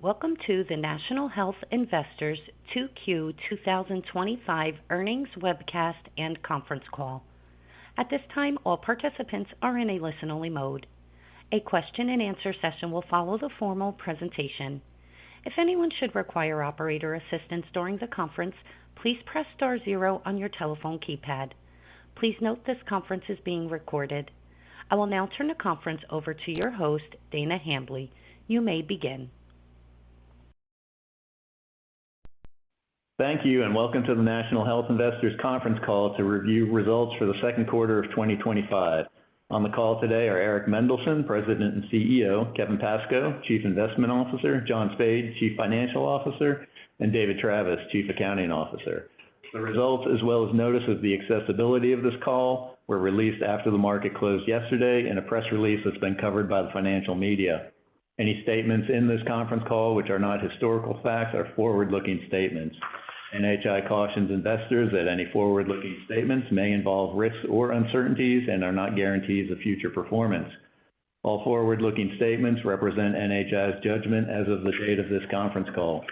Welcome to the National Health Investors 2Q 2025 earnings webcast and conference call. At this time, all participants are in a listen-only mode. A question-and-answer session will follow the formal presentation. If anyone should require operator assistance during the conference, please press star zero on your telephone keypad. Please note this conference is being recorded. I will now turn the conference over to your host, Dana Hambly. You may begin. Thank you and welcome to the National Health Investors conference call to review results for the second quarter of 2025. On the call today are Eric Mendelsohn, President and CEO, Kevin Pascoe, Chief Investment Officer, John Spade, Chief Financial Officer, and David Travis, Chief Accounting Officer. The results, as well as notice of the accessibility of this call, were released after the market closed yesterday in a press release that's been covered by the financial media. Any statements in this conference call which are not historical facts are forward-looking statements. NHI cautions investors that any forward-looking statements may involve risks or uncertainties and are not guarantees of future performance. All forward-looking statements represent NHI's judgment as of the date of this conference call.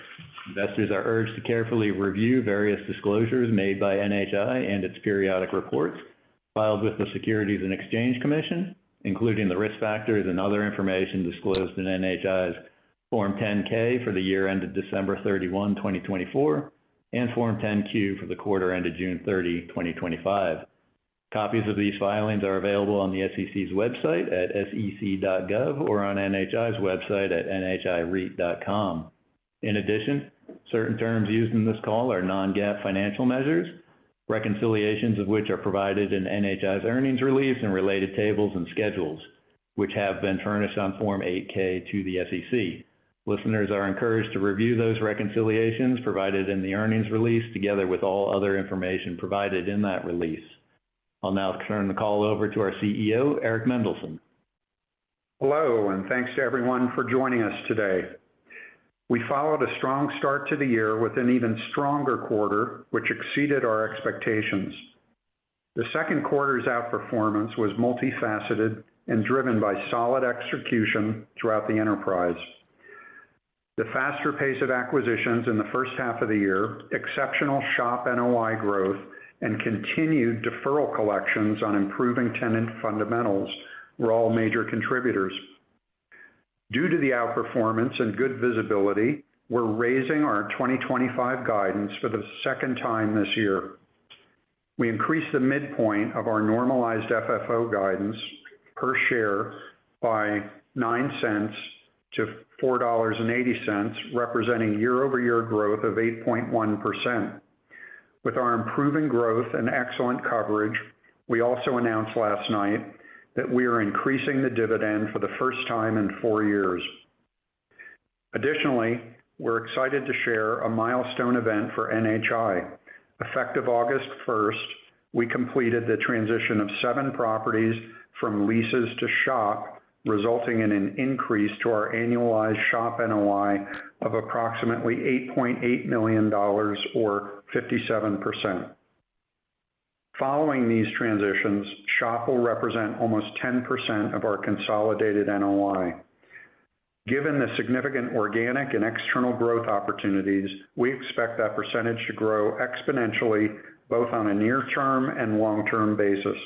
Investors are urged to carefully review various disclosures made by NHI and its periodic reports filed with the Securities and Exchange Commission, including the risk factors and other information disclosed in NHI's Form 10-K for the year ended December 31, 2024, and Form 10-Q for the quarter ended June 30, 2025. Copies of these filings are available on the SEC's website at sec.gov or on NHI's website at nhireit.com. In addition, certain terms used in this call are non-GAAP financial measures, reconciliations of which are provided in NHI's earnings release and related tables and schedules, which have been furnished on Form 8-K to the SEC. Listeners are encouraged to review those reconciliations provided in the earnings release together with all other information provided in that release. I'll now turn the call over to our CEO, Eric Mendelsohn. Hello, and thanks to everyone for joining us today. We followed a strong start to the year with an even stronger quarter, which exceeded our expectations. The second quarter's outperformance was multifaceted and driven by solid execution throughout the enterprise. The faster pace of acquisitions in the first half of the year, exceptional SHOP NOI growth, and continued deferral collections on improving tenant fundamentals were all major contributors. Due to the outperformance and good visibility, we're raising our 2025 guidance for the second time this year. We increased the midpoint of our normalized FFO guidance per share by 9 cents to $4.80, representing year-over-year growth of 8.1%. With our improving growth and excellent coverage, we also announced last night that we are increasing the dividend for the first time in 4 years. Additionally, we're excited to share a milestone event for NHI. Effective August 1st, we completed the transition of 7 properties from leases to SHOP, resulting in an increase to our annualized SHOP NOI of approximately $8.8 million or 57%. Following these transitions, SHOP will represent almost 10% of our consolidated NOI. Given the significant organic and external growth opportunities, we expect that percentage to grow exponentially both on a near-term and long-term basis.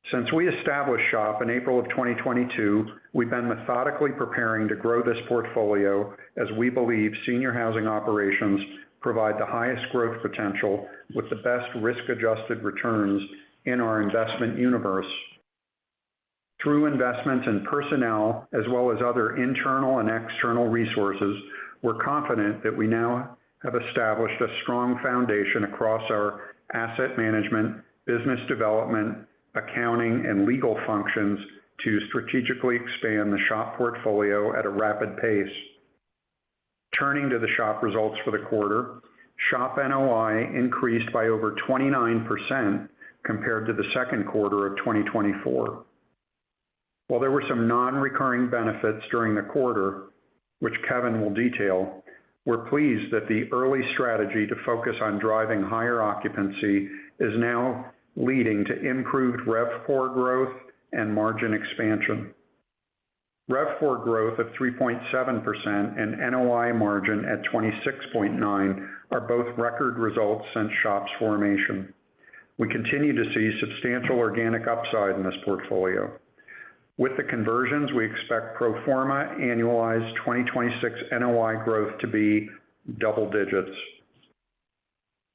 Since we established SHOP in April of 2022, we've been methodically preparing to grow this portfolio as we believe senior housing operations provide the highest growth potential with the best risk-adjusted returns in our investment universe. Through investments in personnel as well as other internal and external resources, we're confident that we now have established a strong foundation across our asset management, business development, accounting, and legal functions to strategically expand the SHOP portfolio at a rapid pace. Turning to the SHOP results for the quarter, SHOP NOI increased by over 29% compared to the second quarter of 2024. While there were some non-recurring benefits during the quarter, which Kevin will detail, we're pleased that the early strategy to focus on driving higher occupancy is now leading to improved RevPOR growth and margin expansion. RevPOR growth of 3.7% and NOI margin at 26.9% are both record results since SHOP's formation. We continue to see substantial organic upside in this portfolio. With the conversions, we expect pro forma annualized 2026 NOI growth to be double digits.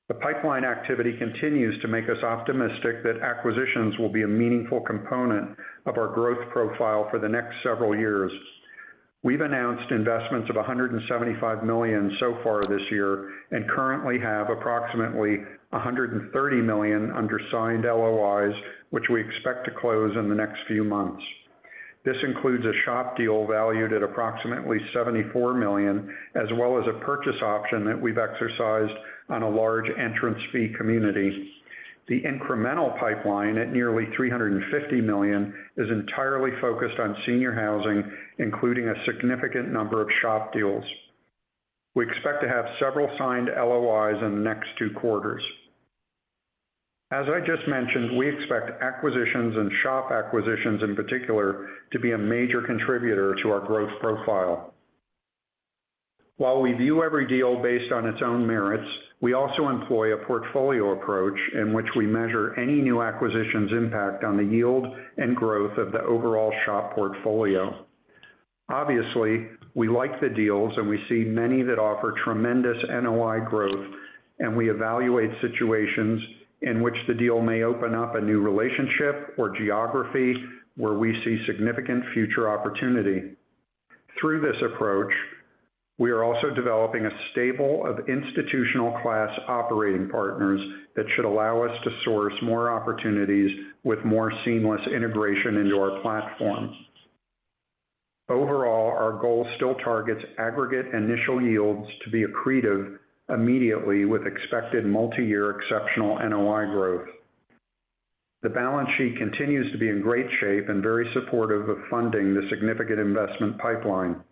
The pipeline activity continues to make us optimistic that acquisitions will be a meaningful component of our growth profile for the next several years. We've announced investments of $175 million so far this year and currently have approximately $130 million under signed LOIs, which we expect to close in the next few months. This includes a SHOP deal valued at approximately $74 million, as well as a purchase option that we've exercised on a large entrance fee community. The incremental pipeline at nearly $350 million is entirely focused on senior housing, including a significant number of SHOP deals. We expect to have several signed LOIs in the next 2 quarters. As I just mentioned, we expect acquisitions and SHOP acquisitions in particular to be a major contributor to our growth profile. While we view every deal based on its own merits, we also employ a portfolio approach in which we measure any new acquisition's impact on the yield and growth of the overall SHOP portfolio. Obviously, we like the deals and we see many that offer tremendous NOI growth, and we evaluate situations in which the deal may open up a new relationship or geography where we see significant future opportunity. Through this approach, we are also developing a stable of institutional class operating partners that should allow us to source more opportunities with more seamless integration into our platform. Overall, our goal still targets aggregate initial yields to be accretive immediately with expected multi-year exceptional NOI growth. The balance sheet continues to be in great shape and very supportive of funding the significant investment pipeline.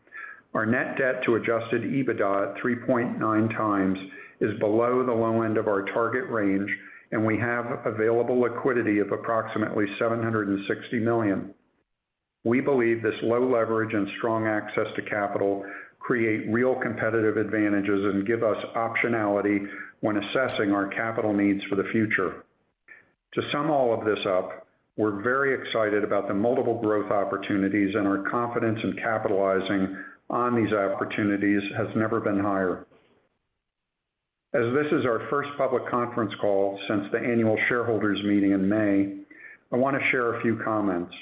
Our net debt to adjusted EBITDA at 3.9 times is below the low end of our target range, and we have available liquidity of approximately $760 million. We believe this low leverage and strong access to capital create real competitive advantages and give us optionality when assessing our capital needs for the future. To sum all of this up, we're very excited about the multiple growth opportunities, and our confidence in capitalizing on these opportunities has never been higher. As this is our first public conference call since the annual shareholders meeting in May, I want to share a few comments.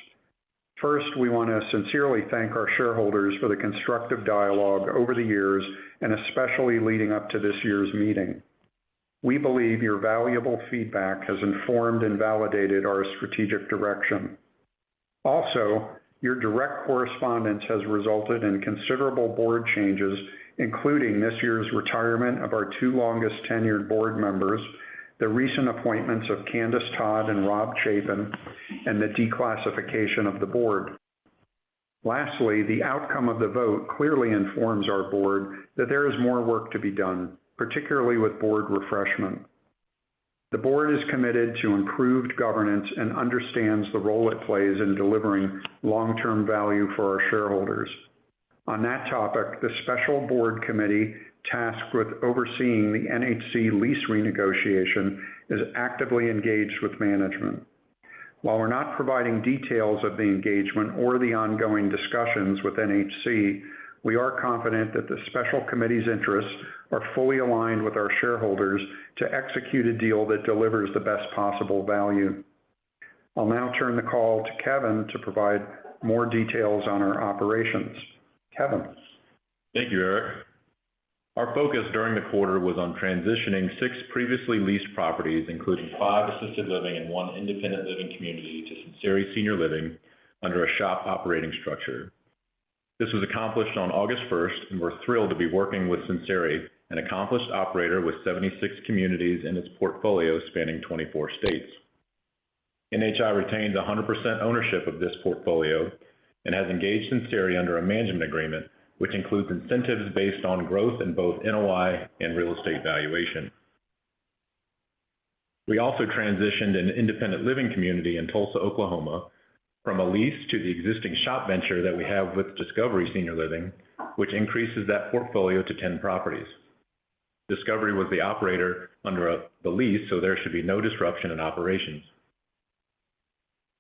First, we want to sincerely thank our shareholders for the constructive dialogue over the years and especially leading up to this year's meeting. We believe your valuable feedback has informed and validated our strategic direction. Also, your direct correspondence has resulted in considerable board changes, including this year's retirement of our 2 longest tenured board members, the recent appointments of Candace Todd and Rob Chapin, and the declassification of the board. Lastly, the outcome of the vote clearly informs our board that there is more work to be done, particularly with board refreshment. The board is committed to improved governance and understands the role it plays in delivering long-term value for our shareholders. On that topic, the special board committee tasked with overseeing the NHC lease renegotiation is actively engaged with management. While we're not providing details of the engagement or the ongoing discussions with NHC, we are confident that the special committee's interests are fully aligned with our shareholders to execute a deal that delivers the best possible value. I'll now turn the call to Kevin to provide more details on our operations. Kevin. Thank you, Eric. Our focus during the quarter was on transitioning 6 previously leased properties, including 5 assisted living and 1 independent living community, to Sinceri Senior Living under a SHOP operating structure. This was accomplished on August 1st, and we're thrilled to be working with Sinceri, an accomplished operator with 76 communities in its portfolio spanning 24 states. NHI retains 100% ownership of this portfolio and has engaged Sinceri under a management agreement, which includes incentives based on growth in both NOI and real estate valuation. We also transitioned an independent living community in Tulsa, Oklahoma, from a lease to the existing shop venture that we have with Discovery Senior Living, which increases that portfolio to 10 properties. Discovery was the operator under the lease, so there should be no disruption in operations.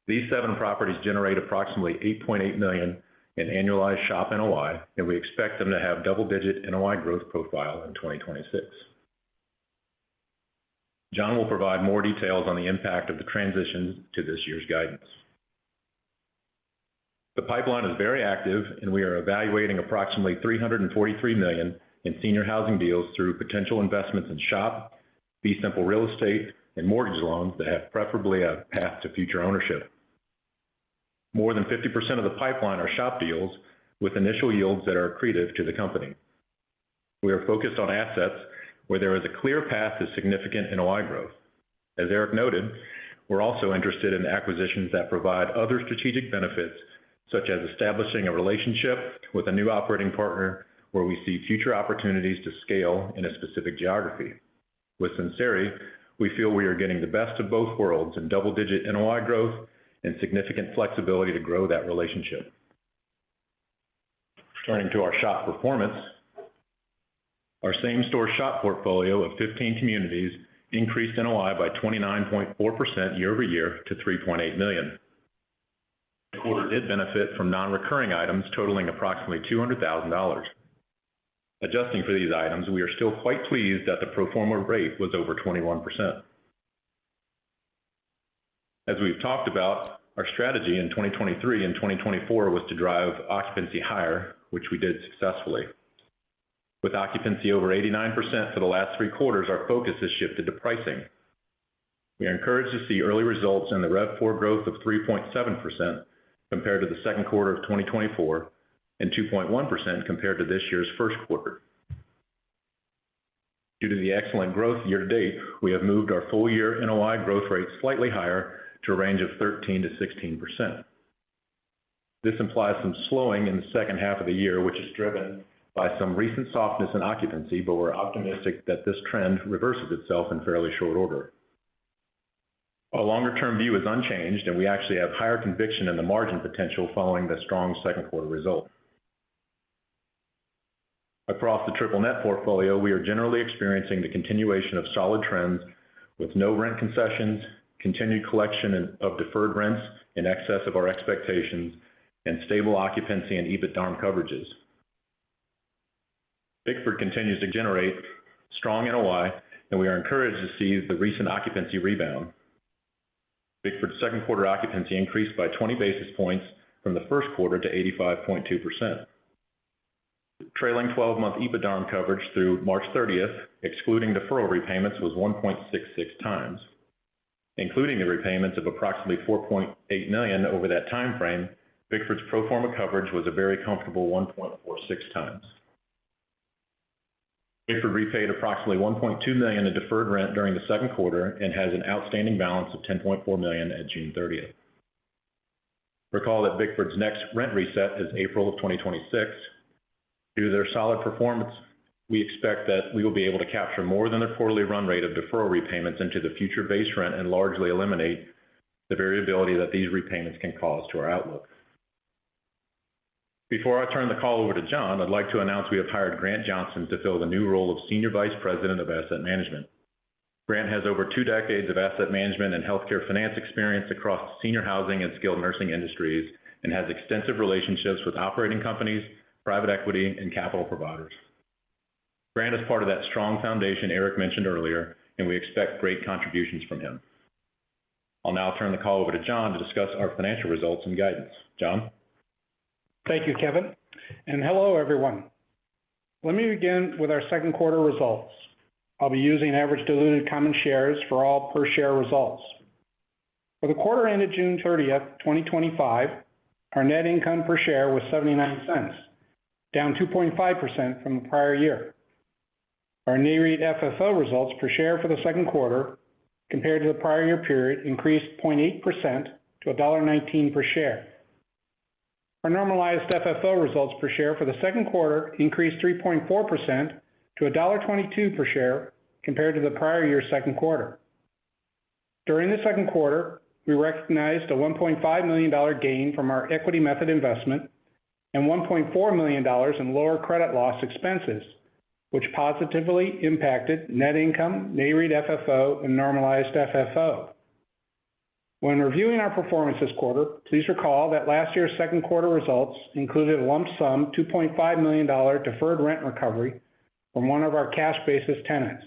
These 7 properties generate approximately $8.8 million in annualized shop NOI, and we expect them to have double-digit NOI growth profile in 2026. John will provide more details on the impact of the transitions to this year's guidance. The pipeline is very active, and we are evaluating approximately $343 million in senior housing deals through potential investments in SHOP, fee simple real estate, and mortgage loans that have preferably a path to future ownership. More than 50% of the pipeline are SHOP deals with initial yields that are accretive to the company. We are focused on assets where there is a clear path to significant NOI growth. As Eric noted, we're also interested in acquisitions that provide other strategic benefits, such as establishing a relationship with a new operating partner where we see future opportunities to scale in a specific geography. With Sinceri, we feel we are getting the best of both worlds in double-digit NOI growth and significant flexibility to grow that relationship. Turning to our SHOP performance, our same-store SHOP portfolio of 15 communities increased NOI by 29.4% year-over-year to $3.8 million. The quarter did benefit from non-recurring items totaling approximately $200,000. Adjusting for these items, we are still quite pleased that the pro forma rate was over 21%. As we've talked about, our strategy in 2023 and 2024 was to drive occupancy higher, which we did successfully. With occupancy over 89% for the last 3 quarters, our focus has shifted to pricing. We are encouraged to see early results in the RevPOR growth of 3.7% compared to the second quarter of 2024 and 2.1% compared to this year's first quarter. Due to the excellent growth year to date, we have moved our full year NOI growth rate slightly higher to a range of 13 to 16%. This implies some slowing in the second half of the year, which is driven by some recent softness in occupancy, but we're optimistic that this trend reverses itself in fairly short order. Our longer-term view is unchanged, and we actually have higher conviction in the margin potential following the strong second quarter result. Across the triple net portfolio, we are generally experiencing the continuation of solid trends with no rent concessions, continued collection of deferred rents in excess of our expectations, and stable occupancy and EBITDARM coverages. Bickford continues to generate strong NOI, and we are encouraged to see the recent occupancy rebound. Bickford's second quarter occupancy increased by 20 basis points from the first quarter to 85.2%. Trailing 12-month EBITDARM coverage through March 30th, excluding deferral repayments, was 1.66 times. Including the repayments of approximately $4.8 million over that time frame, Bickford's pro forma coverage was a very comfortable 1.46 times. Bickford repaid approximately $1.2 million in deferred rent during the second quarter and has an outstanding balance of $10.4 million at June 30th. Recall that Bickford's next rent reset is April of 2026. Due to their solid performance, we expect that we will be able to capture more than their quarterly run rate of deferral repayments into the future base rent and largely eliminate the variability that these repayments can cause to our outlook. Before I turn the call over to John, I'd like to announce we have hired Grant Johnson to fill the new role of Senior Vice President of Asset Management. Grant has over 2 decades of asset management and healthcare finance experience across the senior housing and skilled nursing industries and has extensive relationships with operating companies, private equity, and capital providers. Grant is part of that strong foundation Eric mentioned earlier, and we expect great contributions from him. I'll now turn the call over to John to discuss our financial results and guidance. John? Thank you, Kevin, and hello, everyone. Let me begin with our second quarter results. I'll be using average diluted common shares for all per share results. For the quarter ended June 30th, 2025, our net income per share was 79 cents, down 2.5% from the prior year. Our NAREIT FFO results per share for the second quarter, compared to the prior year period, increased 0.8% to $1.19 per share. Our normalized FFO results per share for the second quarter increased 3.4% to $1.22 per share compared to the prior year's second quarter. During the second quarter, we recognized a $1.5 million gain from our equity method investment and $1.4 million in lower credit loss expenses, which positively impacted net income, NAREIT FFO, and normalized FFO. When reviewing our performance this quarter, please recall that last year's second quarter results included a lump sum $2.5 million deferred rent recovery from one of our cash basis tenants.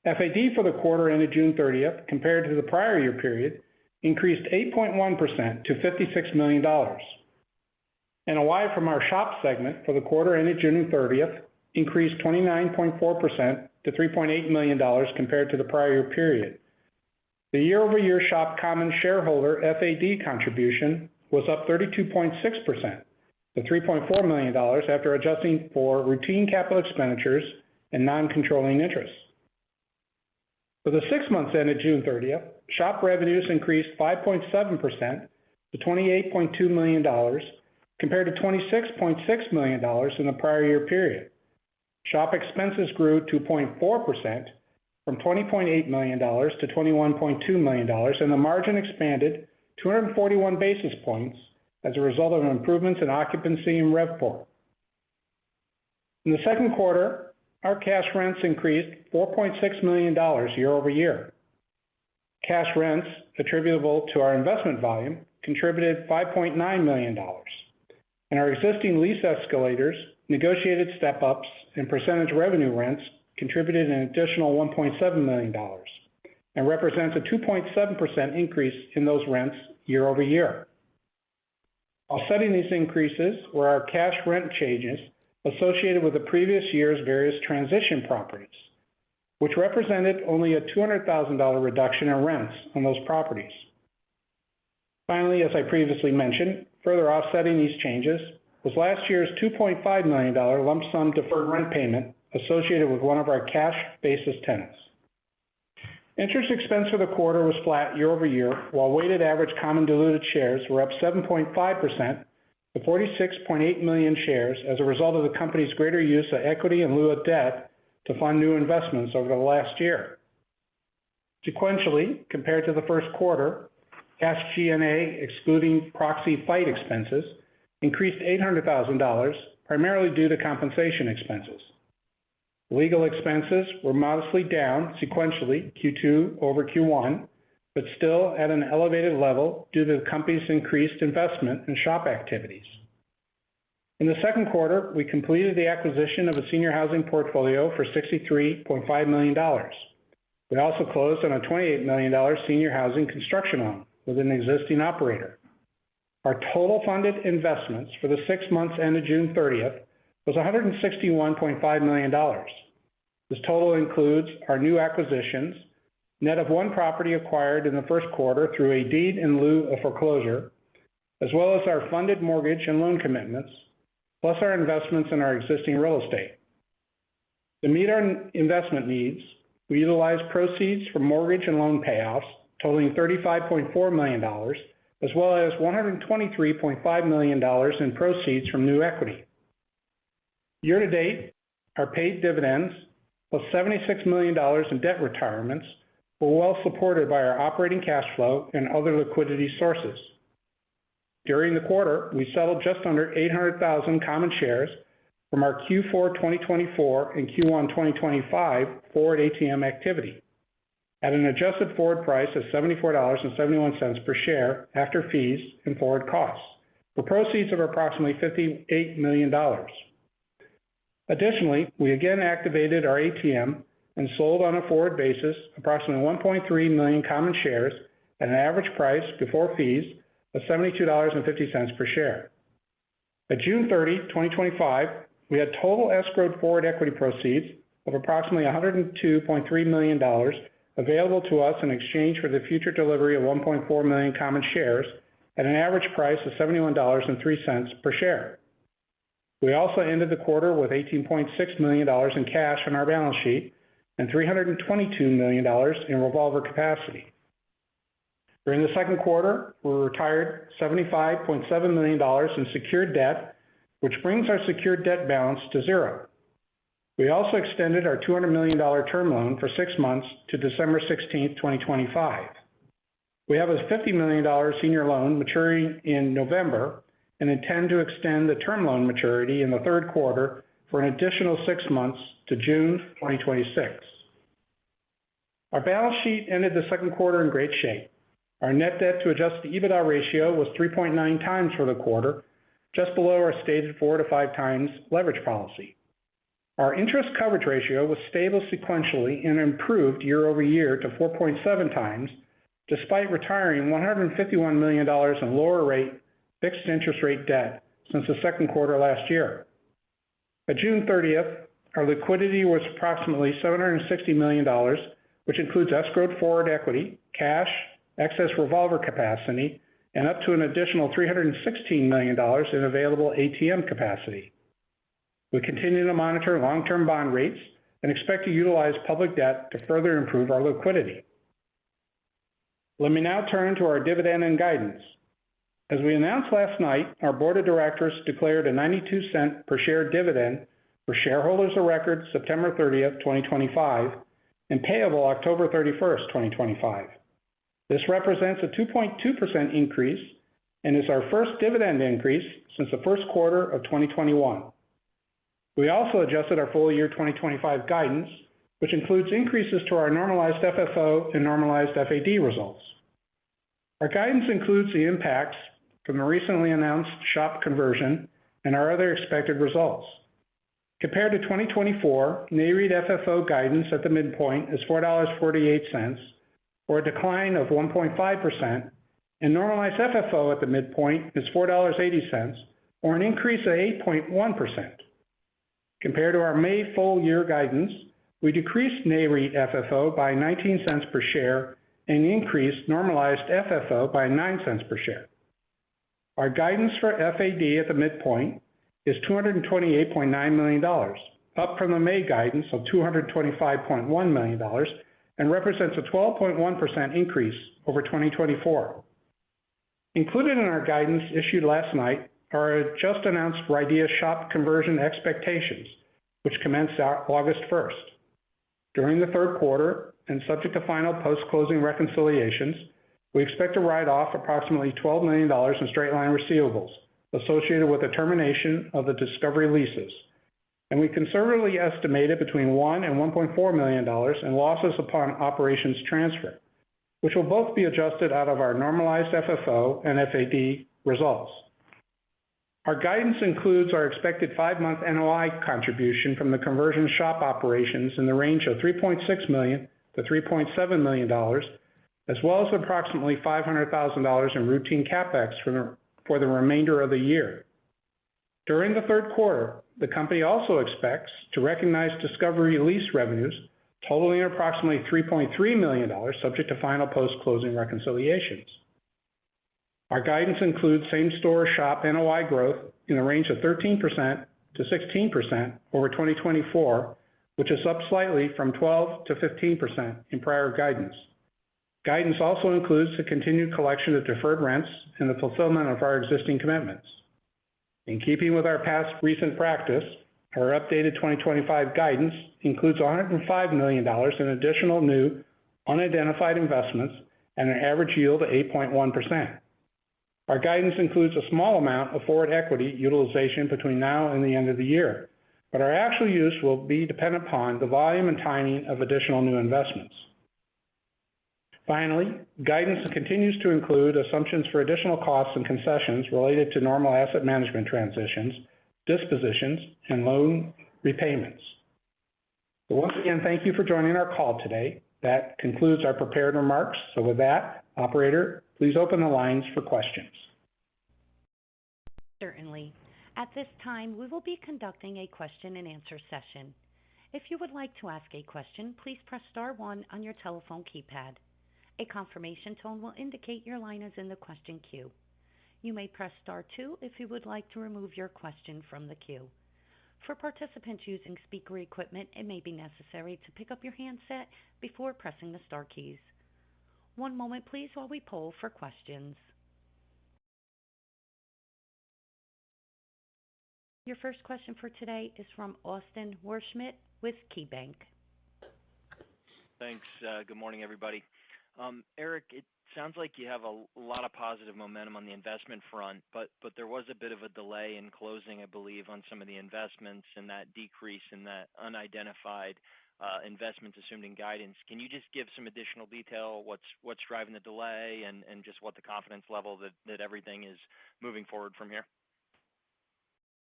FAD for the quarter ended June 30th, compared to the prior year period, increased 8.1% to $56 million. NOI from our shop segment for the quarter ended June 30th increased 29.4% to $3.8 million compared to the prior year period. The year-over-year shop common shareholder FAD contribution was up 32.6% to $3.4 million after adjusting for routine capital expenditures and non-controlling interests. For the 6 months ended June 30th, shop revenues increased 5.7% to $28.2 million compared to $26.6 million in the prior year period. Shop expenses grew 2.4% from $20.8 million to $21.2 million, and the margin expanded 241 basis points as a result of improvements in occupancy and RevPOR. In the second quarter, our cash rents increased $4.6 million year over year. Cash rents attributable to our investment volume contributed $5.9 million, and our existing lease escalators, negotiated step-ups, and percentage revenue rents contributed an additional $1.7 million and represents a 2.7% increase in those rents year over year. Offsetting these increases were our cash rent changes associated with the previous year's various transition properties, which represented only a $200,000 reduction in rents on those properties. Finally, as I previously mentioned, further offsetting these changes was last year's $2.5 million lump sum deferred rent payment associated with one of our cash basis tenants. Interest expense for the quarter was flat year over year, while weighted average common diluted shares were up 7.5% to 46.8 million shares as a result of the company's greater use of equity in lieu of debt to fund new investments over the last year. Sequentially, compared to the first quarter, cash G&A, excluding proxy fight expenses, increased $800,000, primarily due to compensation expenses. Legal expenses were modestly down sequentially Q2 over Q1, but still at an elevated level due to the company's increased investment in shop activities. In the second quarter, we completed the acquisition of a senior housing portfolio for $63.5 million. We also closed on a $28 million senior housing construction loan with an existing operator. Our total funded investments for the 6 months ended June 30th was $161.5 million. This total includes our new acquisitions, net of one property acquired in the first quarter through a deed in lieu of foreclosure, as well as our funded mortgage and loan commitments, plus our investments in our existing real estate. To meet our investment needs, we utilized proceeds from mortgage and loan payoffs totaling $35.4 million, as well as $123.5 million in proceeds from new equity. Year to date, our paid dividends, plus $76 million in debt retirements, were well supported by our operating cash flow and other liquidity sources. During the quarter, we settled just under 800,000 common shares from our Q4 2024 and Q1 2025 forward ATM activity at an adjusted forward price of $74.71 per share after fees and forward costs, for proceeds of approximately $58 million. Additionally, we again activated our ATM and sold on a forward basis approximately 1.3 million common shares at an average price before fees of $72.50 per share. At June 30, 2025, we had total escrowed forward equity proceeds of approximately $102.3 million available to us in exchange for the future delivery of 1.4 million common shares at an average price of $71.03 per share. We also ended the quarter with $18.6 million in cash on our balance sheet and $322 million in revolver capacity. During the second quarter, we retired $75.7 million in secured debt, which brings our secured debt balance to zero. We also extended our $200 million term loan for 6 months to December 16, 2025. We have a $50 million senior loan maturing in November and intend to extend the term loan maturity in the third quarter for an additional 6 months to June 2026. Our balance sheet ended the second quarter in great shape. Our net debt to adjusted EBITDA ratio was 3.9 times for the quarter, just below our stated 4 to 5 times leverage policy. Our interest coverage ratio was stable sequentially and improved year over year to 4.7 times, despite retiring $151 million in lower rate fixed interest rate debt since the second quarter last year. At June 30th, our liquidity was approximately $760 million, which includes escrowed forward equity, cash, excess revolver capacity, and up to an additional $316 million in available ATM capacity. We continue to monitor long-term bond rates and expect to utilize public debt to further improve our liquidity. Let me now turn to our dividend and guidance. As we announced last night, our board of directors declared a 92-cent per share dividend for shareholders of record September 30th, 2025, and payable October 31st, 2025. This represents a 2.2% increase and is our first dividend increase since the first quarter of 2021. We also adjusted our full year 2025 guidance, which includes increases to our normalized FFO and normalized FAD results. Our guidance includes the impacts from the recently announced SHOP conversion and our other expected results. Compared to 2024, NAREIT FFO guidance at the midpoint is $4.48, or a decline of 1.5%, and normalized FFO at the midpoint is $4.80, or an increase of 8.1%. Compared to our May full year guidance, we decreased NAREIT FFO by 19 cents per share and increased normalized FFO by 9 cents per share. Our guidance for FAD at the midpoint is $228.9 million, up from the May guidance of $225.1 million, and represents a 12.1% increase over 2024. Included in our guidance issued last night are our just announced RIDEA SHOP conversion expectations, which commenced August 1st. During the third quarter, and subject to final post-closing reconciliations, we expect to write off approximately $12 million in straight-line receivables associated with the termination of the Discovery leases, and we conservatively estimated between $1 and $1.4 million in losses upon operations transfer, which will both be adjusted out of our normalized FFO and FAD results. Our guidance includes our expected 5-month NOI contribution from the conversion SHOP operations in the range of $3.6 million to $3.7 million, as well as approximately $500,000 in routine CapEx for the remainder of the year. During the third quarter, the company also expects to recognize Discovery lease revenues totaling approximately $3.3 million, subject to final post-closing reconciliations. Our guidance includes same-store SHOP NOI growth in the range of 13% to 16% over 2024, which is up slightly from 12 to 15% in prior guidance. Guidance also includes the continued collection of deferred rents and the fulfillment of our existing commitments. In keeping with our past recent practice, our updated 2025 guidance includes $105 million in additional new unidentified investments and an average yield of 8.1%. Our guidance includes a small amount of forward equity utilization between now and the end of the year, but our actual use will be dependent upon the volume and timing of additional new investments. Finally, guidance continues to include assumptions for additional costs and concessions related to normal asset management transitions, dispositions, and loan repayments. So once again, thank you for joining our call today. That concludes our prepared remarks. So with that, operator, please open the lines for questions. Certainly. At this time, we will be conducting a question and answer session. If you would like to ask a question, please press star 1 on your telephone keypad. A confirmation tone will indicate your line is in the question queue. You may press star 2 if you would like to remove your question from the queue. For participants using speaker equipment, it may be necessary to pick up your handset before pressing the star keys. One moment, please, while we poll for questions. Your first question for today is from Austin Wurschmidt with KeyBank. Thanks. Good morning, everybody. Eric, it sounds like you have a lot of positive momentum on the investment front, but there was a bit of a delay in closing, I believe, on some of the investments and that decrease in that unidentified investments assumed in guidance. Can you just give some additional detail what's driving the delay and just what the confidence level that everything is moving forward from here?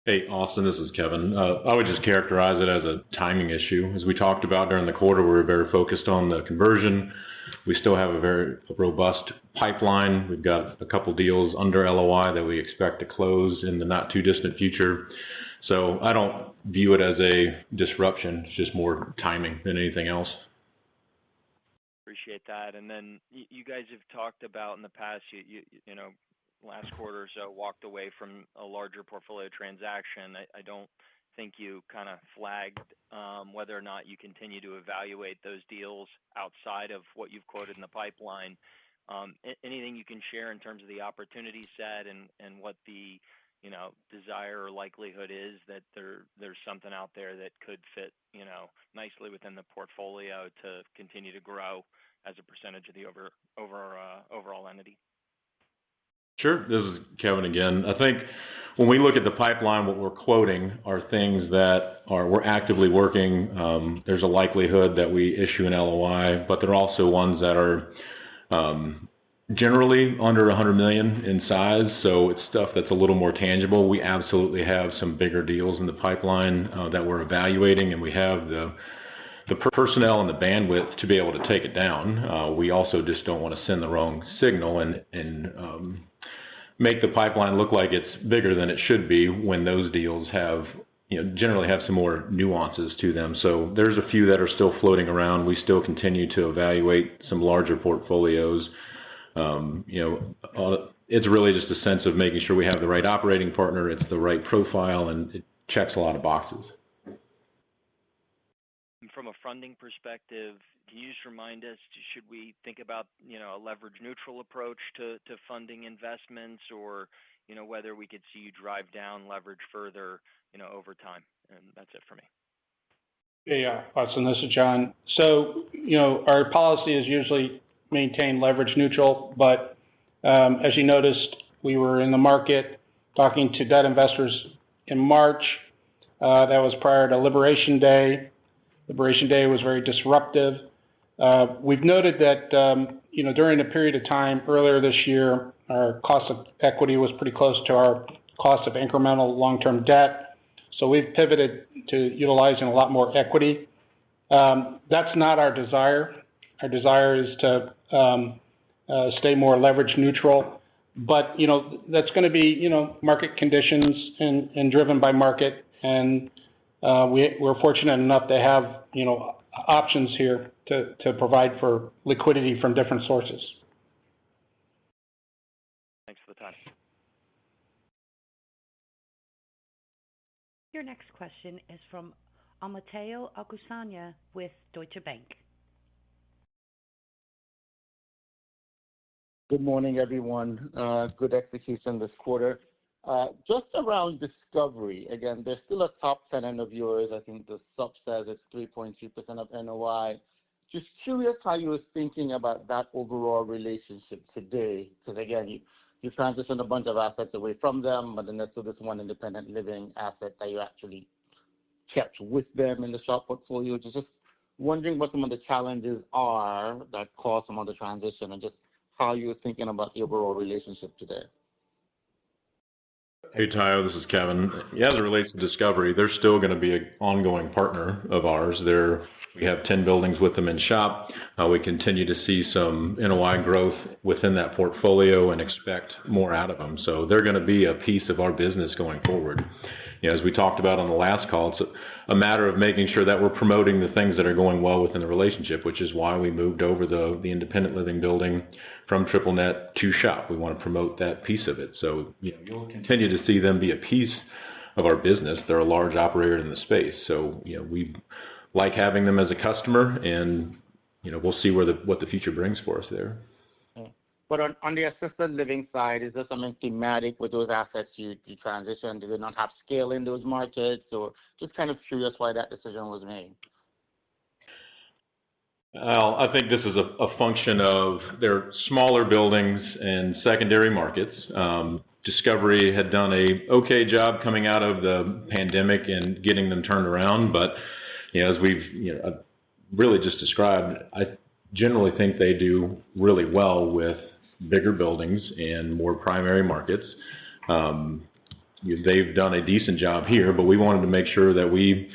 Hey, Austin, this is Kevin. I would just characterize it as a timing issue. As we talked about during the quarter, we were very focused on the conversion. We still have a very robust pipeline. We've got a couple deals under LOI that we expect to close in the not too distant future. So I don't view it as a disruption. It's just more timing than anything else. Appreciate that. And then you guys have talked about in the past, you know, last quarter or so walked away from a larger portfolio transaction. I don't think you kind of flagged whether or not you continue to evaluate those deals outside of what you've quoted in the pipeline. Anything you can share in terms of the opportunity set and what the desire or likelihood is that there's something out there that could fit nicely within the portfolio to continue to grow as a percentage of the overall entity? Sure. This is Kevin again. I think when we look at the pipeline, what we're quoting are things that we're actively working. There's a likelihood that we issue an LOI, but there are also ones that are generally under $100 million in size. So it's stuff that's a little more tangible. We absolutely have some bigger deals in the pipeline that we're evaluating, and we have the personnel and the bandwidth to be able to take it down. We also just don't want to send the wrong signal and make the pipeline look like it's bigger than it should be when those deals have, generally have some more nuances to them. So there's a few that are still floating around. We still continue to evaluate some larger portfolios. It's really just a sense of making sure we have the right operating partner, it's the right profile, and it checks a lot of boxes. From a funding perspective, can you just remind us, should we think about, a leverage neutral approach to funding investments, or, whether we could see you drive down leverage further, over time? And that's it for me. Yeah, Austin, this is John. So, our policy is usually maintain leverage neutral, but as you noticed, we were in the market talking to debt investors in March. That was prior to Liberation Day. Liberation Day was very disruptive. We've noted that, during a period of time earlier this year, our cost of equity was pretty close to our cost of incremental long-term debt. So we've pivoted to utilizing a lot more equity. That's not our desire. Our desire is to stay more leverage neutral. But, that's going to be, market conditions and driven by market. And we're fortunate enough to have, options here to provide for liquidity from different sources. Thanks for the time. Your next question is from Amateo Acusana with Deutsche Bank. Good morning, everyone. Good execution this quarter. Just around Discovery, again, there's still a top tenant of yours. I think the sub says it's 3.2% of NOI. Just curious how you were thinking about that overall relationship today, because again, you transitioned a bunch of assets away from them, but then there's still this one independent living asset that you actually kept with them in the SHOP portfolio. Just wondering what some of the challenges are that caused some of the transition, and just how you're thinking about the overall relationship today. Hey, Tayo, this is Kevin. Yeah, as it relates to Discovery, they're still going to be an ongoing partner of ours. We have 10 buildings with them in SHOP. We continue to see some NOI growth within that portfolio and expect more out of them. So they're going to be a piece of our business going forward. As we talked about on the last call, it's a matter of making sure that we're promoting the things that are going well within the relationship, which is why we moved over the independent living building from triple net to SHOP. We want to promote that piece of it. So you'll continue to see them be a piece of our business. They're a large operator in the space. So we like having them as a customer, and we'll see what the future brings for us there. But on the assisted living side, is there something thematic with those assets you transitioned? Do they not have scale in those markets? Or just kind of curious why that decision was made? Well, I think this is a function of their smaller buildings and secondary markets. Discovery had done a okay job coming out of the pandemic and getting them turned around, but as we've really just described, I generally think they do really well with bigger buildings and more primary markets. They've done a decent job here, but we wanted to make sure that we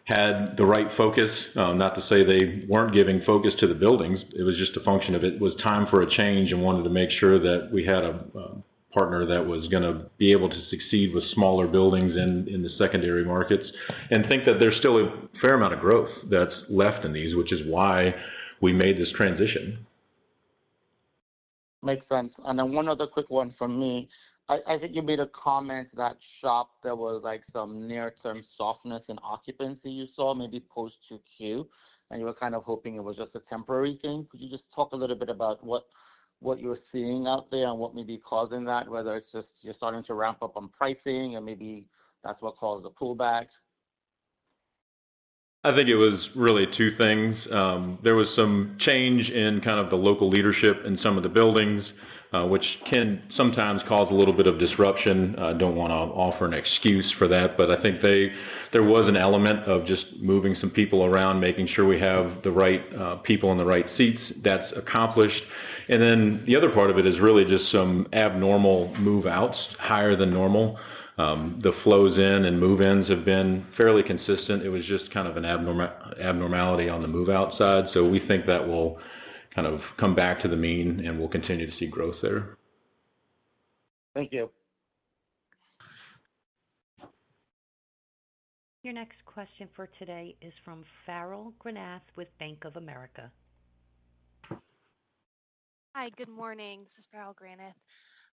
had the right focus. Not to say they weren't giving focus to the buildings. It was just a function of it was time for a change and wanted to make sure that we had a partner that was going to be able to succeed with smaller buildings in the secondary markets, and think that there's still a fair amount of growth that's left in these, which is why we made this transition. Makes sense. And then one other quick one from me. I think you made a comment that shop there was like some near-term softness in occupancy you saw, maybe post 2Q, and you were kind of hoping it was just a temporary thing. Could you just talk a little bit about what you're seeing out there and what may be causing that, whether it's just you're starting to ramp up on pricing and maybe that's what caused the pullback? I think it was really two things. There was some change in kind of the local leadership in some of the buildings, which can sometimes cause a little bit of disruption. I don't want to offer an excuse for that, but I think there was an element of just moving some people around, making sure we have the right people in the right seats. That's accomplished. And then the other part of it is really just some abnormal move-outs, higher than normal. The flows in and move-ins have been fairly consistent. It was just kind of an abnormality on the move-out side. So we think that will kind of come back to the mean and we'll continue to see growth there. Thank you. Your next question for today is from Farrell Granath with Bank of America. Hi, good morning. This is Farrell Granath.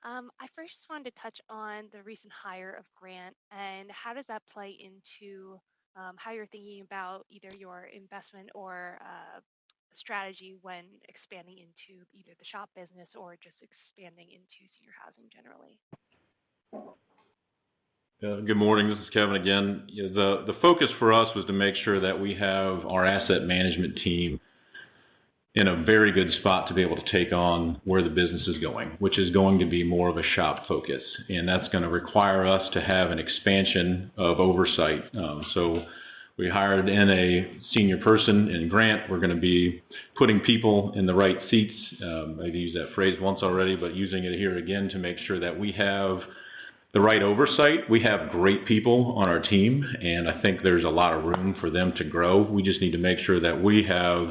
I first just wanted to touch on the recent hire of Grant and how does that play into how you're thinking about either your investment or strategy when expanding into either the shop business or just expanding into senior housing generally? Good morning. This is Kevin again. The focus for us was to make sure that we have our asset management team in a very good spot to be able to take on where the business is going, which is going to be more of a shop focus. And that's going to require us to have an expansion of oversight. So we hired in a senior person in Grant. We're going to be putting people in the right seats. I've used that phrase once already, but using it here again to make sure that we have the right oversight. We have great people on our team, and I think there's a lot of room for them to grow. We just need to make sure that we have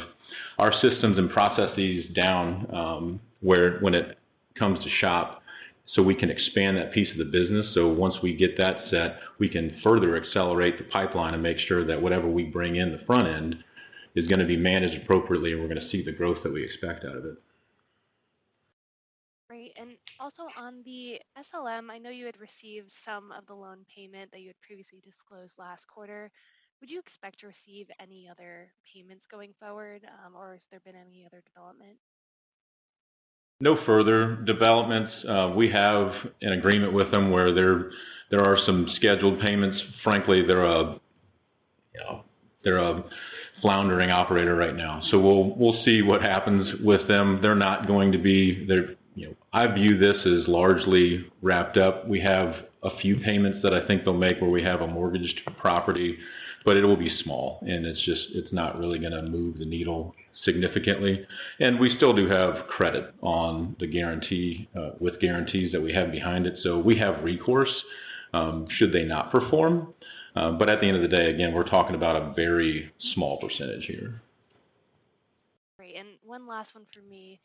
our systems and processes down where when it comes to shop so we can expand that piece of the business. So once we get that set, we can further accelerate the pipeline and make sure that whatever we bring in the front end is going to be managed appropriately and we're going to see the growth that we expect out of it. Great. And also on the SLM, I know you had received some of the loan payment that you had previously disclosed last quarter. Would you expect to receive any other payments going forward, or has there been any other development? No further developments. We have an agreement with them where there are some scheduled payments. Frankly, they're a floundering operator right now. So we'll see what happens with them. They're not going to be there. I view this as largely wrapped up. We have a few payments that I think they'll make where we have a mortgaged property, but it will be small, and it's not really going to move the needle significantly. And we still do have credit on the guarantee with guarantees that we have behind it. So we have recourse should they not perform. But at the end of the day, again, we're talking about a very small percentage here. Great. And one last one for me.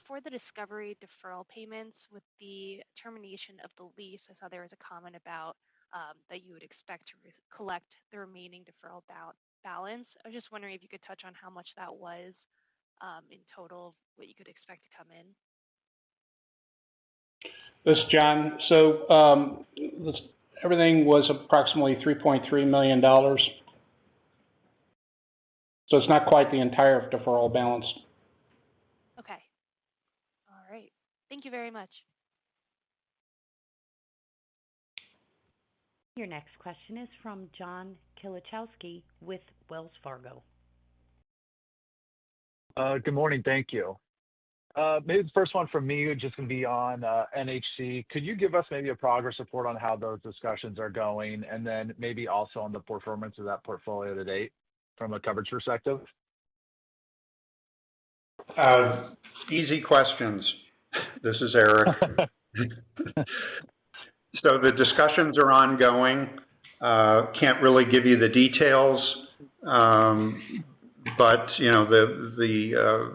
For the Discovery deferral payments with the termination of the lease, I saw there was a comment about that you would expect to collect the remaining deferral balance. I was just wondering if you could touch on how much that was in total, what you could expect to come in. This is John. So everything was approximately $3.3 million. So it's not quite the entire deferral balance. Okay. All right. Thank you very much. Your next question is from John Kilichowski with Wells Fargo. Good morning. Thank you. Maybe the first one from me just going to be on NHC. Could you give us maybe a progress report on how those discussions are going, and then maybe also on the performance of that portfolio to date from a coverage perspective? Easy questions. This is Eric. So the discussions are ongoing. Can't really give you the details, but the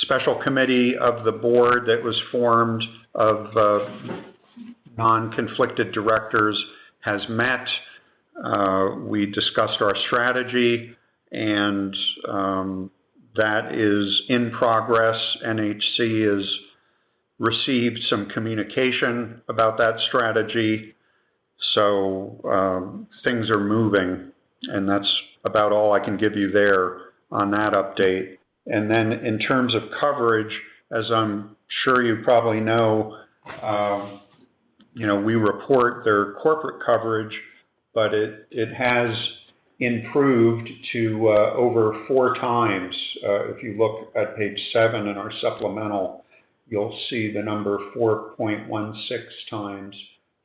special committee of the board that was formed of non-conflicted directors has met. We discussed our strategy, and that is in progress. NHC has received some communication about that strategy, so things are moving, and that's about all I can give you there on that update. And then in terms of coverage, as I'm sure you probably know, we report their corporate coverage, but it has improved to over 4 times. If you look at page 7 in our supplemental, you'll see the number 4.16 times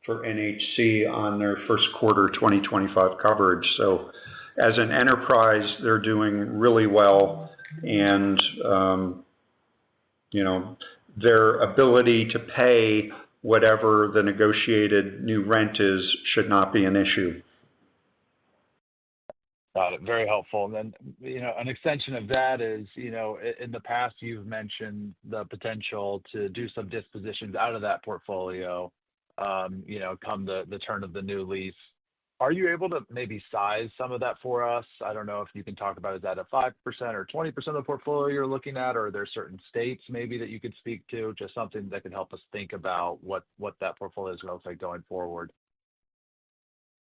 for NHC on their first quarter 2025 coverage. So as an enterprise, they're doing really well, and their ability to pay whatever the negotiated new rent is should not be an issue. Got it. Very helpful. And then, an extension of that is, in the past, you've mentioned the potential to do some dispositions out of that portfolio, come the turn of the new lease. Are you able to maybe size some of that for us? I don't know if you can talk about, is that a 5% or 20% of the portfolio you're looking at, or are there certain states maybe that you could speak to, just something that could help us think about what that portfolio is going to look like going forward?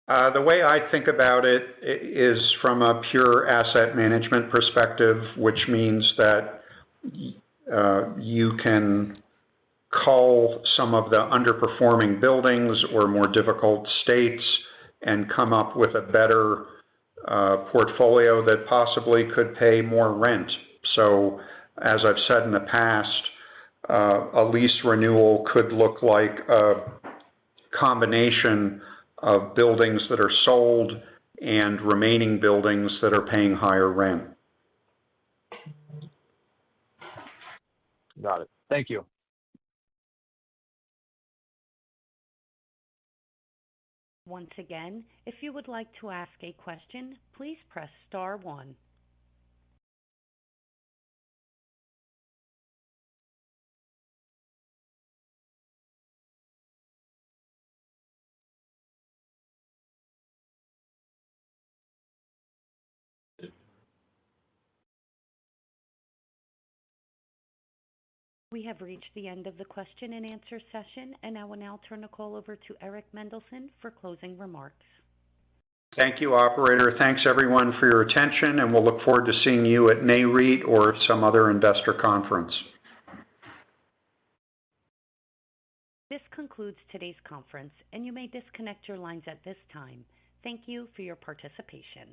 The way I think about it is from a pure asset management perspective, which means that you can cull some of the underperforming buildings or more difficult states and come up with a better portfolio that possibly could pay more rent. So as I've said in the past, a lease renewal could look like a combination of buildings that are sold and remaining buildings that are paying higher rent. Got it. Thank you. Once again, if you would like to ask a question, please press star 1. We have reached the end of the question and answer session, and I will now turn the call over to Eric Mendelsohn for closing remarks. Thank you, operator. Thanks, everyone, for your attention, and we'll look forward to seeing you at NAREIT or some other investor conference. This concludes today's conference, and you may disconnect your lines at this time. Thank you for your participation.